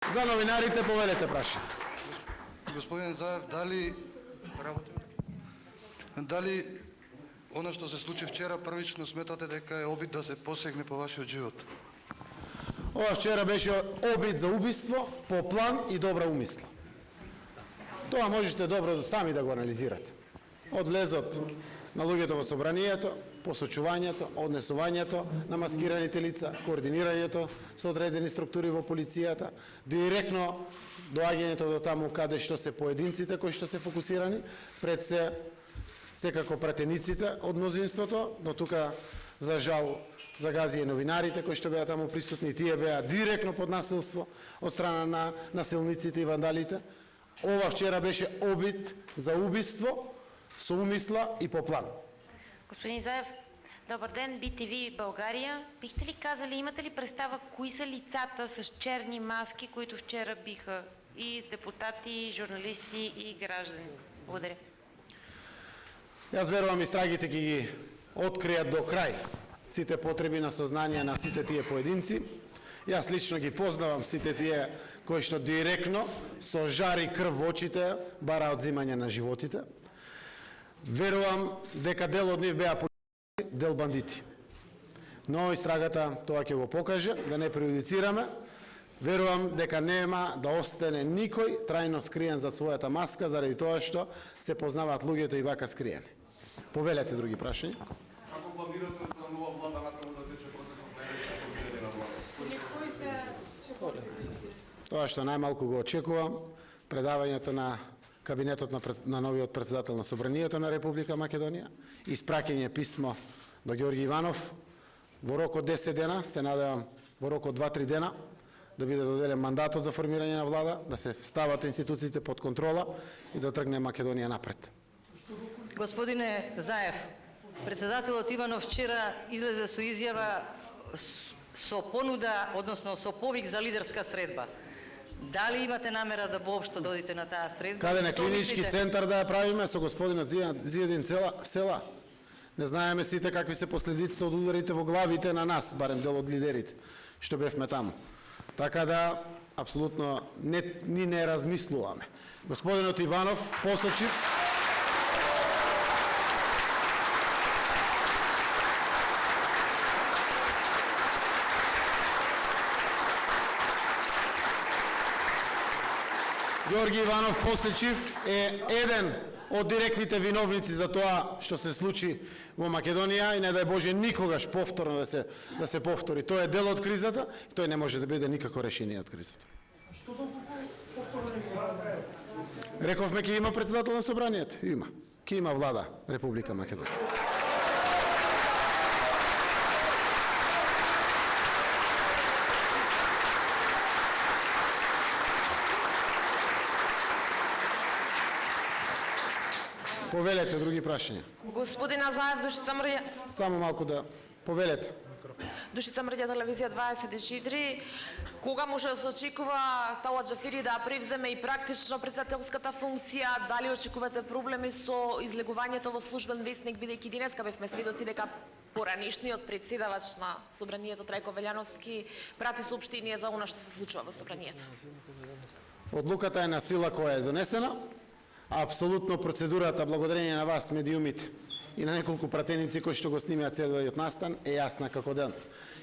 За новинарите повелете прашање. Господин Заев, дали оно што се случи вчера првично сметате дека е обид да се посегне по вашиот живот? Ова вчера беше обид за убиство по план и добра умисла. Тоа можете добро сами да го анализирате. Од влезот на луѓето во собранието, посочувањето, однесувањето на маскираните лица, координирањето со одредени структури во полицијата, директно доаѓањето до таму каде што се поединците кои што се фокусирани, пред се секако пратениците од мнозинството, но тука за жал загази и новинарите кои што беа таму присутни, тие беа директно под насилство од страна на насилниците и вандалите. Ова вчера беше обид за убиство со умисла и по план. Господин Заев, добър ден, BTV България. Бихте ли казали, имате ли представа кои са лицата с черни маски, които вчера биха и депутати, и журналисти, и граждани? Благодаря. Јас верувам истрагите ги откријат до крај сите потреби на сознание на сите тие поединци. Јас лично ги познавам сите тие кои што директно со жар и крв во очите бараат одзимање на животите. Верувам дека дел од нив беа полицајци, дел бандити. Но истрагата тоа ќе го покаже, да не преюдицираме. Верувам дека нема да остане никој трајно скриен за својата маска, заради тоа што се познаваат луѓето и вака скриени. Повелете други прашања. Како планирате за нова влада натаму да тече процесот на влада? Тоа што најмалку го очекувам, предавањето на кабинетот на новиот председател на Собранието на Република Македонија, испраќање писмо до Ѓорги Иванов во рок од 10 дена, се надевам во рок од 2-3 дена, да биде доделен мандатот за формирање на влада, да се стават институциите под контрола и да тргне Македонија напред. Господине Заев, председателот Иванов вчера излезе со изјава со понуда, односно со повик за лидерска средба. Дали имате намера да воопшто додите на таа средба? Каде на клинички центар да ја правиме со господинот Зијадин Села? Не знаеме сите какви се последиците од ударите во главите на нас, барем дел од лидерите, што бевме таму. Така да, апсолутно, ни не размислуваме. Господинот Иванов посочи Ѓорги Иванов Посечив е еден од директните виновници за тоа што се случи во Македонија и не дај Боже никогаш повторно да се повтори. Тој е дел од кризата и тој не може да биде никако решение од кризата. Рековме ќе има председател на собранието? Има. Ќе има влада Република Македонија. Повелете други прашања. Господина Заев, Душица Мрѓа. Само малку да повелете. Душица Мрѓа, телевизија 24. Кога може да се очекува Талат Џафери да превземе и практично председателската функција? Дали очекувате проблеми со излегувањето во службен весник, бидејќи денеска бевме сведоци дека поранишниот председавач на Собранието Трајко Велјановски прати соопштение за она што се случува во Собранието? Одлуката е на сила која е донесена. Апсолутно процедурата, благодарение на вас, медиумите, и на неколку пратеници кои што го снимаат целиот настан, е јасна како ден.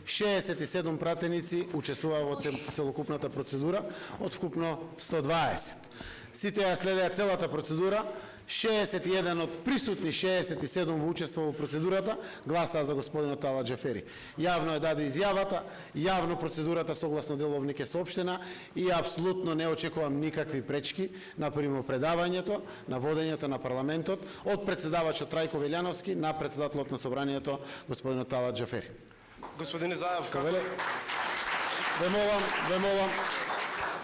67 пратеници учествуваа во целокупната процедура, од вкупно 120. Сите ја следеа целата процедура, 61 од присутни 67 во учество во процедурата гласаа за господинот Талат Џафери. Јавно е даде изјавата, јавно процедурата согласно деловник е соопштена и апсолутно не очекувам никакви пречки на примопредавањето, на водењето на парламентот од председавачот Трајко Велјановски на председателот на собранието господинот Талат Џафери. Господине Заев,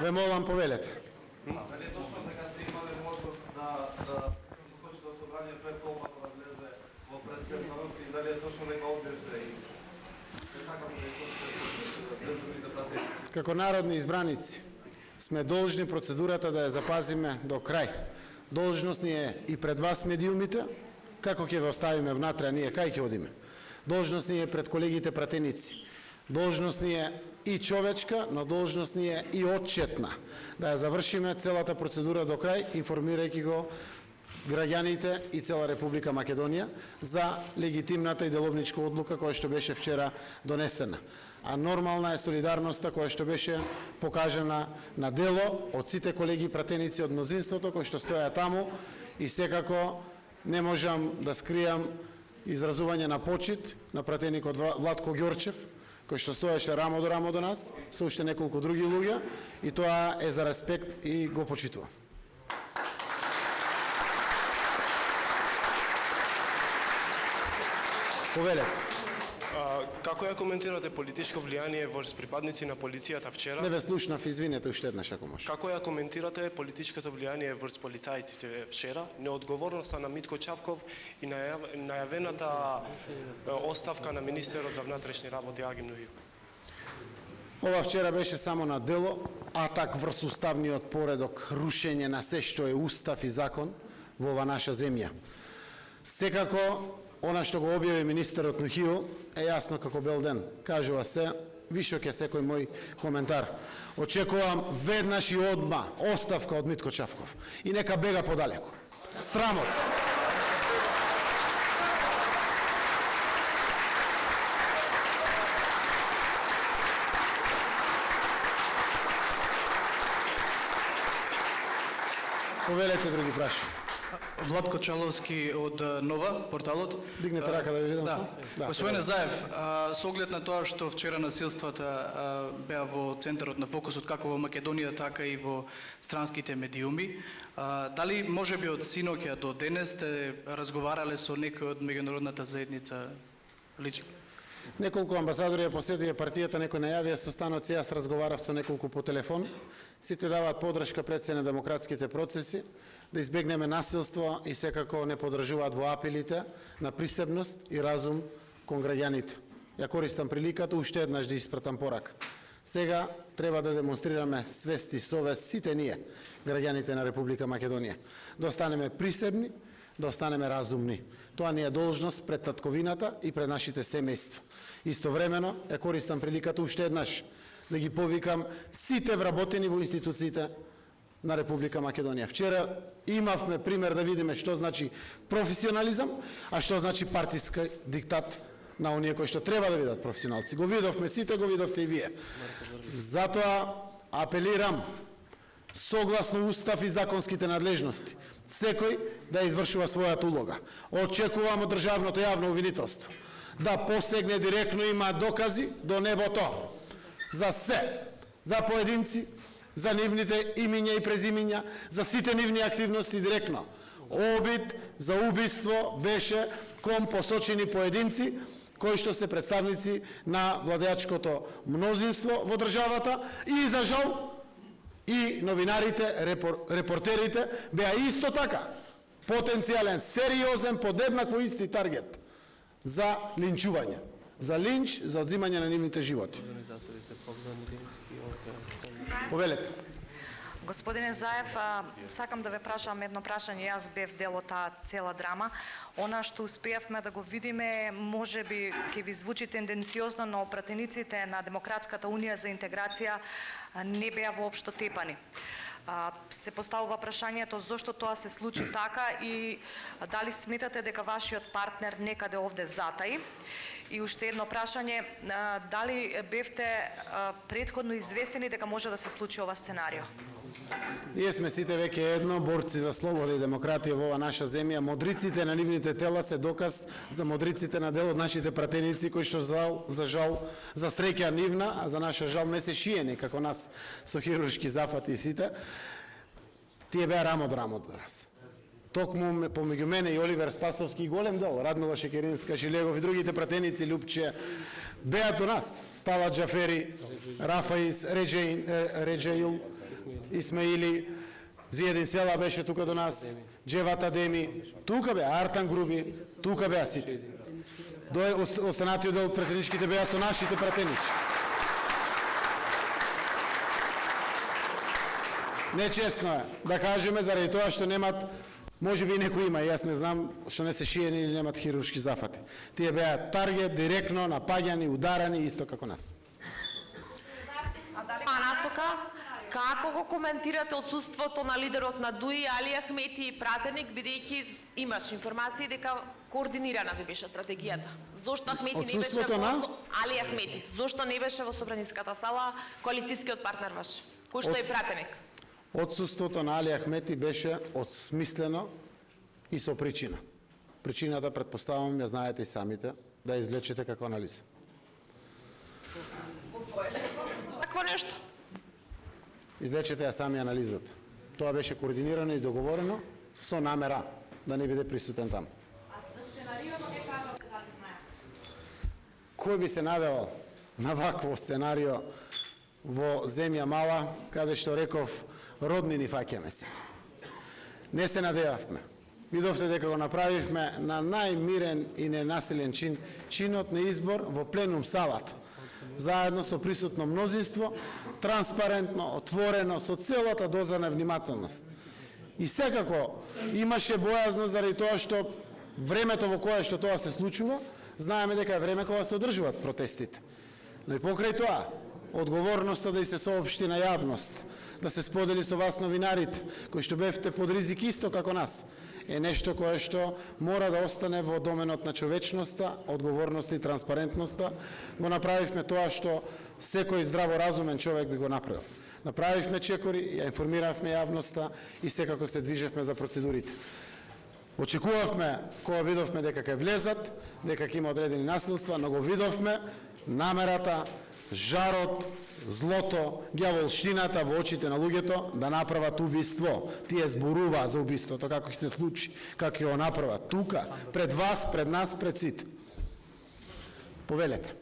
Ве молам, повелете. дали точно дека сте имале можност да искочите од собранието е толпата да влезе во председателот и дали е точно дека одбивте и не сакате да искочите другите пратеници? Како народни избраници сме должни процедурата да ја запазиме до крај. Должност ни е и пред вас медиумите, како ќе ве оставиме внатре, а ние кај ќе одиме. Должност ни е пред колегите пратеници Должност ни е и човечка, но должност ни е и отчетна. Да ја завршиме целата процедура до крај, информирајќи го граѓаните и цела Република Македонија за легитимната и деловничка одлука која што беше вчера донесена. А нормална е солидарноста која што беше покажана на дело од сите колеги пратеници од мнозинството кои што стоја таму и секако не можам да скријам изразување на почит на пратеникот Владко Ѓорчев, кој што стоеше рамо до рамо до нас, со уште неколку други луѓе, и тоа е за респект и го почитувам. Повелете. Како ја коментирате политичко влијание врз припадници на полицијата вчера? Не ве слушнав, извинете уште еднаш ако може. Како ја коментирате политичкото влијание врз полицајците вчера, неодговорноста на Митко Чавков и најавената оставка на министерот за внатрешни работи Аги Мнуил? Ова вчера беше само на дело, атак врз уставниот поредок, рушење на се што е устав и закон во ова наша земја. Секако, она што го објави министерот Нухио е јасно како бел ден. Кажува се, вишок е секој мој коментар. Очекувам веднаш и одма оставка од Митко Чавков. И нека бега подалеку. Срамот. Повелете други прашања. Владко Чаловски од Нова, порталот. Дигнете рака да ви видам Да. само. Да, Господине Заев, со оглед на тоа што вчера насилствата беа во центарот на фокусот како во Македонија, така и во странските медиуми, дали можеби од синоќа до денес сте разговарале со некој од меѓународната заедница лично? Неколку амбасадори ја посетија партијата, некој најавија состаноци, јас разговарав со неколку по телефон. Сите даваат подршка пред се на демократските процеси, да избегнеме насилство и секако не подржуваат во апелите на присебност и разум кон граѓаните. Ја користам приликата уште еднаш да испратам порака. Сега треба да демонстрираме свест и совест сите ние, граѓаните на Република Македонија. Да останеме присебни, да останеме разумни. Тоа ни е должност пред татковината и пред нашите семејства. Истовремено, ја користам приликата уште еднаш да ги повикам сите вработени во институциите на Република Македонија. Вчера имавме пример да видиме што значи професионализам, а што значи партиска диктат на оние кои што треба да бидат професионалци. Го видовме сите, го видовте и вие. Затоа апелирам согласно устав и законските надлежности, секој да извршува својата улога. Очекувам од државното јавно обвинителство да посегне директно, има докази до небото за се, за поединци, за нивните имиња и презимиња, за сите нивни активности директно. Обид за убиство беше кон посочени поединци кои што се представници на владеачкото мнозинство во државата и за жал и новинарите, репортерите беа исто така потенцијален, сериозен, подеднакво исти таргет за линчување, за линч, за одзимање на нивните животи. Повелете. Господине Заев, сакам да ве прашам едно прашање. Јас бев дел од таа цела драма. Она што успеавме да го видиме, можеби ќе ви звучи тенденциозно, но пратениците на Демократската унија за интеграција не беа воопшто тепани. Се поставува прашањето зошто тоа се случи така и дали сметате дека вашиот партнер некаде овде затаи? И уште едно прашање, дали бевте претходно известени дека може да се случи ова сценарио? Ние сме сите веќе едно, борци за слобода и демократија во ова наша земја. Модриците на нивните тела се доказ за модриците на дел од нашите пратеници кои што за жал, за среќа нивна, а за наша жал не се шиени како нас со хируршки зафати и сите. Тие беа рамо до рамо до нас. Токму помеѓу мене и Оливер Спасовски и голем дел, Радмила Шекеринска, Шилегов и другите пратеници, Лупче, беа до нас. Талат Джафери, Рафаис, Реджеил, Исмаили, Зиедин Села беше тука до нас, Джевата Деми, тука беа, Артан Груби, тука беа сите. Останатиот дел од пратеничките беа со нашите пратеници. Нечесно е да кажеме заради тоа што немат Може би некои има, јас не знам, што не се шиени или немат хируршки зафати. Тие беа таргет, директно, напаѓани, ударани, исто како нас. А настока, како го коментирате отсутството на лидерот на ДУИ, Али Ахмети и пратеник, бидејќи имаш информации дека координирана би беше стратегијата? Зошто Ахмети не беше Отсутството на? Али Ахмети, зошто не беше во собраниската сала коалицијскиот партнер ваш, кој што е пратеник? Отсуството на Али Ахмети беше осмислено и со причина. Причината, предпоставам, ја знаете и самите, да излечете како анализа. Такво нешто? Излечете ја сами анализата. Тоа беше координирано и договорено со намера да не биде присутен таму. А сценариото не кажавте дали знаете? Кој би се надевал на вакво сценарио во земја мала, каде што реков, родни ни фаќаме се. Не се надевавме. Видовте дека го направивме на најмирен и ненасилен чин, чинот на избор во пленум салата, заедно со присутно мнозинство, транспарентно, отворено, со целата доза на внимателност. И секако имаше бојазност заради тоа што времето во кое што тоа се случува, знаеме дека е време кога се одржуваат протестите. Но и покрај тоа, одговорноста да и се соопшти на јавност, да се сподели со вас новинарите, кои што бевте под ризик исто како нас, е нешто кое што мора да остане во доменот на човечноста, одговорноста и транспарентноста. Го направивме тоа што секој здраворазумен човек би го направил. Направивме чекори, ја информиравме јавноста и секако се движевме за процедурите. Очекувавме, кога видовме дека ќе влезат, дека ќе има одредени насилства, но го видовме намерата, жарот, злото, ѓаволштината во очите на луѓето да направат убиство. Тие зборуваа за убиството, како ќе се случи, како ќе го направат тука, пред вас, пред нас, пред сите. Повелете.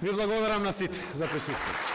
Ви благодарам на сите за присуство.